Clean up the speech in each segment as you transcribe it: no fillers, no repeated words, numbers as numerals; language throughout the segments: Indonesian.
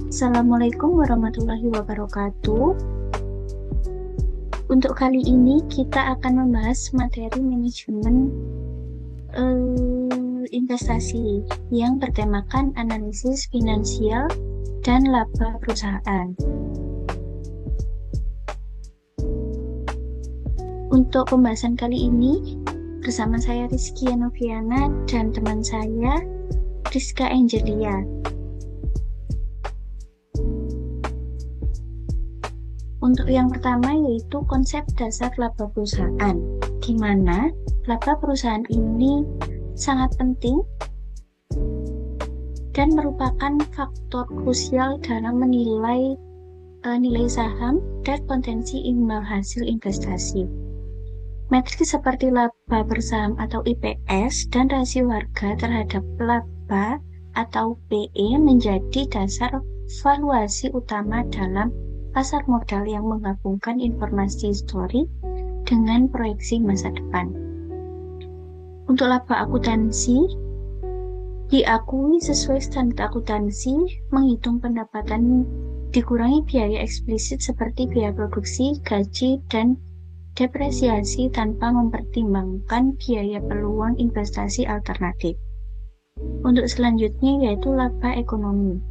Assalamualaikum warahmatullahi wabarakatuh. Untuk kali ini kita akan membahas materi manajemen investasi yang bertemakan analisis finansial dan laba perusahaan. Untuk pembahasan kali ini bersama saya Rizky Noviana dan teman saya Rizka Angelia. Untuk yang pertama yaitu konsep dasar laba perusahaan, di mana laba perusahaan ini sangat penting dan merupakan faktor krusial dalam menilai nilai saham dan potensi imbal hasil investasi. Metrik seperti laba per saham atau IPS dan rasio harga terhadap laba atau PE menjadi dasar valuasi utama dalam pasar modal yang menggabungkan informasi historik dengan proyeksi masa depan. Untuk laba akuntansi, diakui sesuai standar akuntansi, menghitung pendapatan dikurangi biaya eksplisit seperti biaya produksi, gaji, dan depresiasi tanpa mempertimbangkan biaya peluang investasi alternatif. Untuk selanjutnya yaitu laba ekonomi.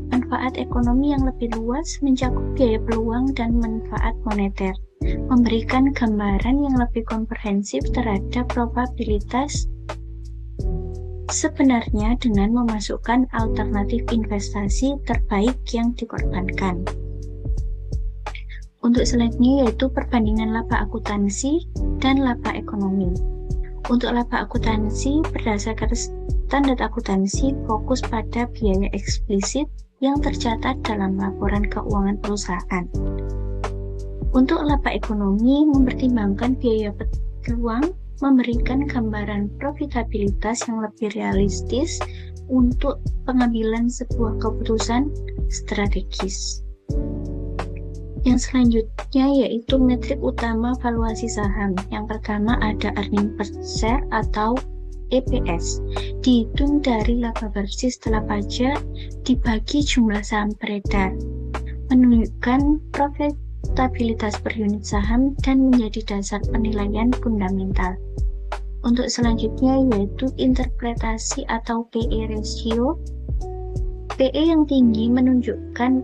Manfaat ekonomi yang lebih luas mencakup biaya peluang dan manfaat moneter, memberikan gambaran yang lebih komprehensif terhadap probabilitas sebenarnya dengan memasukkan alternatif investasi terbaik yang dikorbankan. Untuk selanjutnya yaitu perbandingan laba akuntansi dan laba ekonomi. Untuk laba akuntansi berdasarkan standar akuntansi fokus pada biaya eksplisit yang tercatat dalam laporan keuangan perusahaan. Untuk laba ekonomi mempertimbangkan biaya peluang, memberikan gambaran profitabilitas yang lebih realistis untuk pengambilan sebuah keputusan strategis. Yang selanjutnya yaitu metrik utama valuasi saham. Yang pertama ada earning per share atau EPS, dihitung dari laba bersih setelah pajak dibagi jumlah saham beredar, menunjukkan profitabilitas per unit saham dan menjadi dasar penilaian fundamental. Untuk selanjutnya yaitu interpretasi atau PE ratio. PE yang tinggi menunjukkan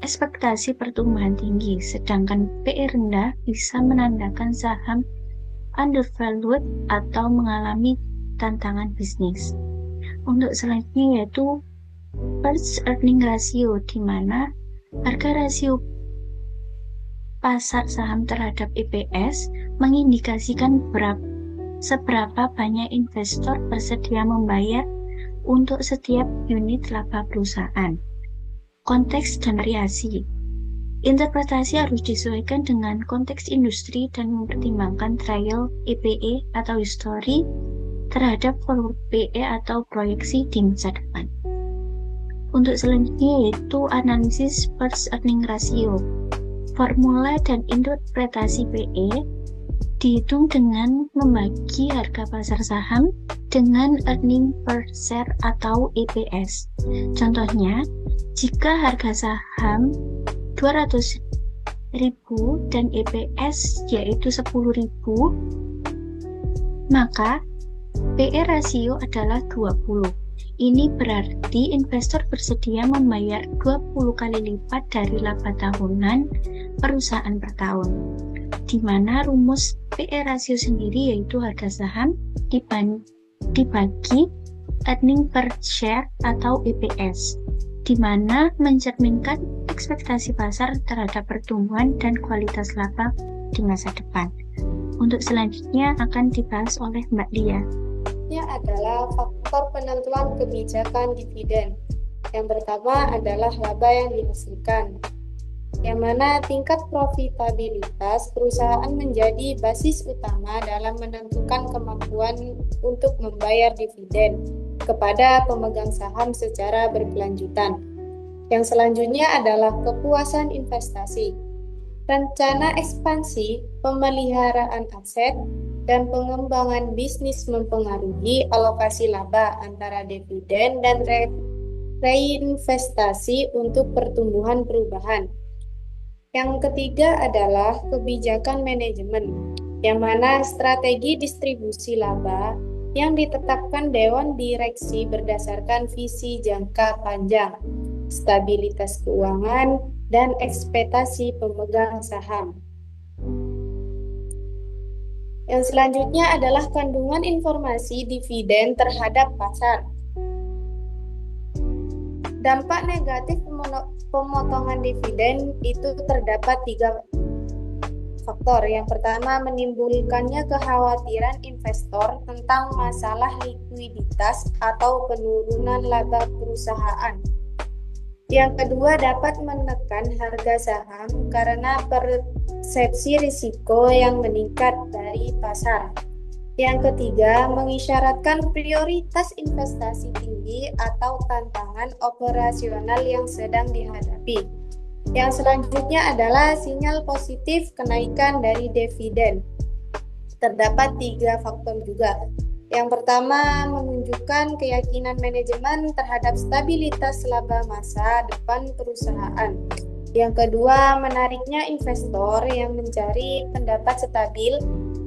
ekspektasi pertumbuhan tinggi, sedangkan PE rendah bisa menandakan saham undervalued atau mengalami tantangan bisnis. Untuk selanjutnya yaitu price earning ratio, di mana harga rasio pasar saham terhadap EPS mengindikasikan seberapa banyak investor bersedia membayar untuk setiap unit laba perusahaan. Konteks dan variasi. Interpretasi harus disesuaikan dengan konteks industri dan mempertimbangkan trial EPE atau histori terhadap forward PE atau proyeksi di masa depan. Untuk selanjutnya yaitu analisis price earning ratio. Formula dan interpretasi PE dihitung dengan membagi harga pasar saham dengan earning per share atau EPS. Contohnya, jika harga saham 200.000 dan EPS yaitu 10.000, maka PE rasio adalah 20. Ini berarti investor bersedia membayar 20 kali lipat dari laba tahunan perusahaan per tahun, di mana rumus PE rasio sendiri yaitu harga saham dibagi earning per share atau EPS, di mana mencerminkan ekspektasi pasar terhadap pertumbuhan dan kualitas laba di masa depan. Untuk selanjutnya akan dibahas oleh Mbak Lia. Adalah faktor penentuan kebijakan dividen. Yang pertama adalah laba yang dihasilkan, yang mana tingkat profitabilitas perusahaan menjadi basis utama dalam menentukan kemampuan untuk membayar dividen kepada pemegang saham secara berkelanjutan. Yang selanjutnya adalah kepuasan investasi. Rencana ekspansi, pemeliharaan aset, dan pengembangan bisnis mempengaruhi alokasi laba antara dividen dan reinvestasi untuk pertumbuhan perubahan. Yang ketiga adalah kebijakan manajemen, yang mana strategi distribusi laba yang ditetapkan Dewan Direksi berdasarkan visi jangka panjang, stabilitas keuangan, dan ekspektasi pemegang saham. Yang selanjutnya adalah kandungan informasi dividen terhadap pasar. Dampak negatif pemotongan dividen itu terdapat 3 faktor. Yang pertama, menimbulkannya kekhawatiran investor tentang masalah likuiditas atau penurunan laba perusahaan. Yang kedua, dapat menekan harga saham karena persepsi risiko yang meningkat dari pasar. Yang ketiga, mengisyaratkan prioritas investasi tinggi atau tantangan operasional yang sedang dihadapi. Yang selanjutnya adalah sinyal positif kenaikan dari dividen. Terdapat 3 faktor juga. Yang pertama, menunjukkan keyakinan manajemen terhadap stabilitas laba masa depan perusahaan. Yang kedua, menariknya investor yang mencari pendapat stabil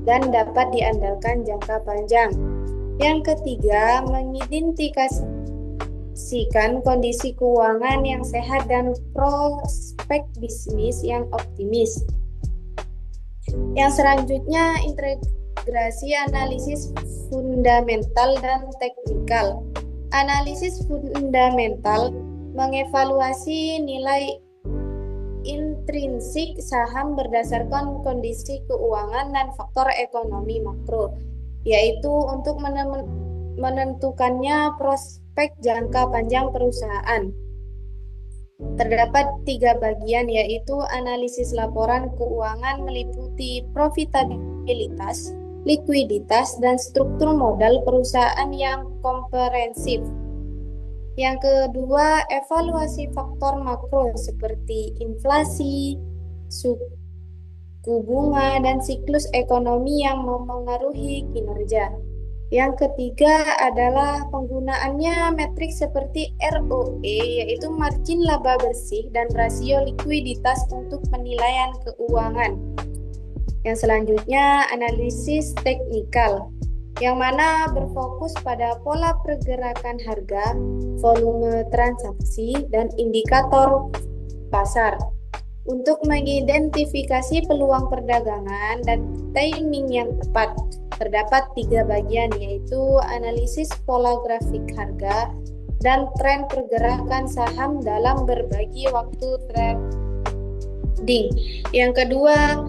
dan dapat diandalkan jangka panjang. Yang ketiga, mengidentifikasikan kondisi keuangan yang sehat dan prospek bisnis yang optimis. Yang selanjutnya, integrasi analisis fundamental dan teknikal. Analisis fundamental mengevaluasi nilai intrinsik saham berdasarkan kondisi keuangan dan faktor ekonomi makro, yaitu untuk menentukannya prospek jangka panjang perusahaan. Terdapat 3 bagian, yaitu analisis laporan keuangan meliputi profitabilitas, likuiditas, dan struktur modal perusahaan yang komprehensif. Yang kedua, evaluasi faktor makro seperti inflasi, suku bunga, dan siklus ekonomi yang memengaruhi kinerja. Yang ketiga adalah penggunaannya metrik seperti ROE, yaitu margin laba bersih, dan rasio likuiditas untuk penilaian keuangan. Yang selanjutnya, analisis teknikal, yang mana berfokus pada pola pergerakan harga, volume transaksi, dan indikator pasar untuk mengidentifikasi peluang perdagangan dan timing yang tepat. Terdapat 3 bagian, yaitu analisis pola grafik harga dan tren pergerakan saham dalam berbagi waktu trading. Yang kedua,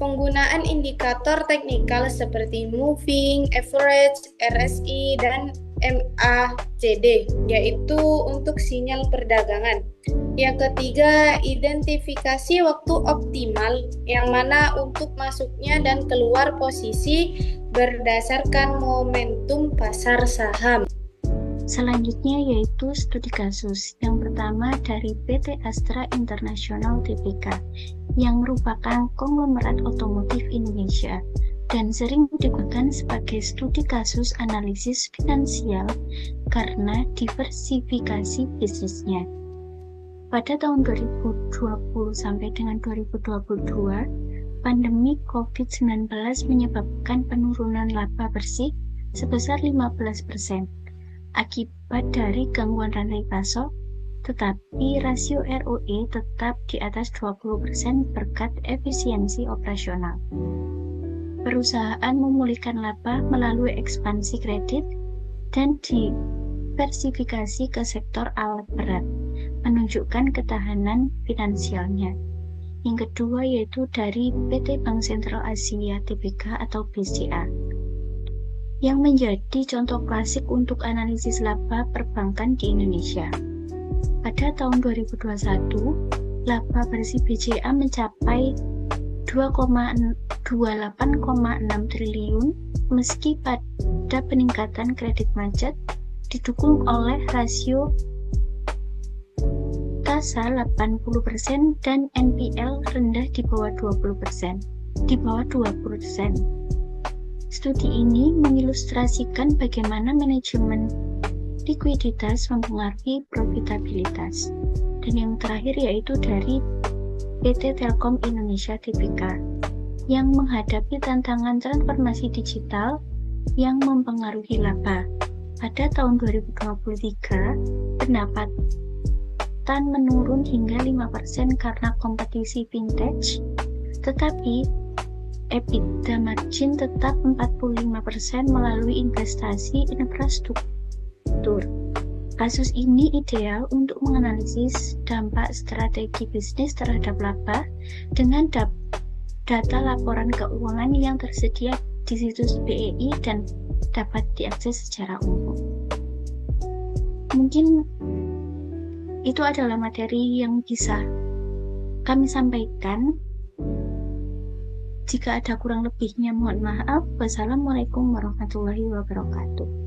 penggunaan indikator teknikal seperti moving average, RSI, dan MACD, yaitu untuk sinyal perdagangan. Yang ketiga, identifikasi waktu optimal, yang mana untuk masuknya dan keluar posisi berdasarkan momentum pasar saham. Selanjutnya yaitu studi kasus. Yang pertama dari PT Astra International Tbk, yang merupakan konglomerat otomotif Indonesia dan sering digunakan sebagai studi kasus analisis finansial karena diversifikasi bisnisnya. Pada tahun 2020 sampai dengan 2022, pandemi COVID-19 menyebabkan penurunan laba bersih sebesar 15% akibat dari gangguan rantai pasok, tetapi rasio ROE tetap di atas 20% berkat efisiensi operasional. Perusahaan memulihkan laba melalui ekspansi kredit dan diversifikasi ke sektor alat berat, menunjukkan ketahanan finansialnya. Yang kedua yaitu dari PT Bank Sentral Asia Tbk atau BCA, yang menjadi contoh klasik untuk analisis laba perbankan di Indonesia. Pada tahun 2021, laba bersih BCA mencapai 28,6 triliun meski pada peningkatan kredit macet didukung oleh rasio kasa 80% dan NPL rendah di bawah 20%. Studi ini mengilustrasikan bagaimana manajemen likuiditas mempengaruhi profitabilitas. Dan yang terakhir yaitu dari PT Telkom Indonesia Tbk yang menghadapi tantangan transformasi digital yang mempengaruhi laba. Pada tahun 2023, pendapatan menurun hingga 5% karena kompetisi fintech, tetapi EBITDA margin tetap 45% melalui investasi infrastruktur. Kasus ini ideal untuk menganalisis dampak strategi bisnis terhadap laba dengan data laporan keuangan yang tersedia di situs BEI dan dapat diakses secara umum. Mungkin itu adalah materi yang bisa kami sampaikan. Jika ada kurang lebihnya, mohon maaf. Wassalamualaikum warahmatullahi wabarakatuh.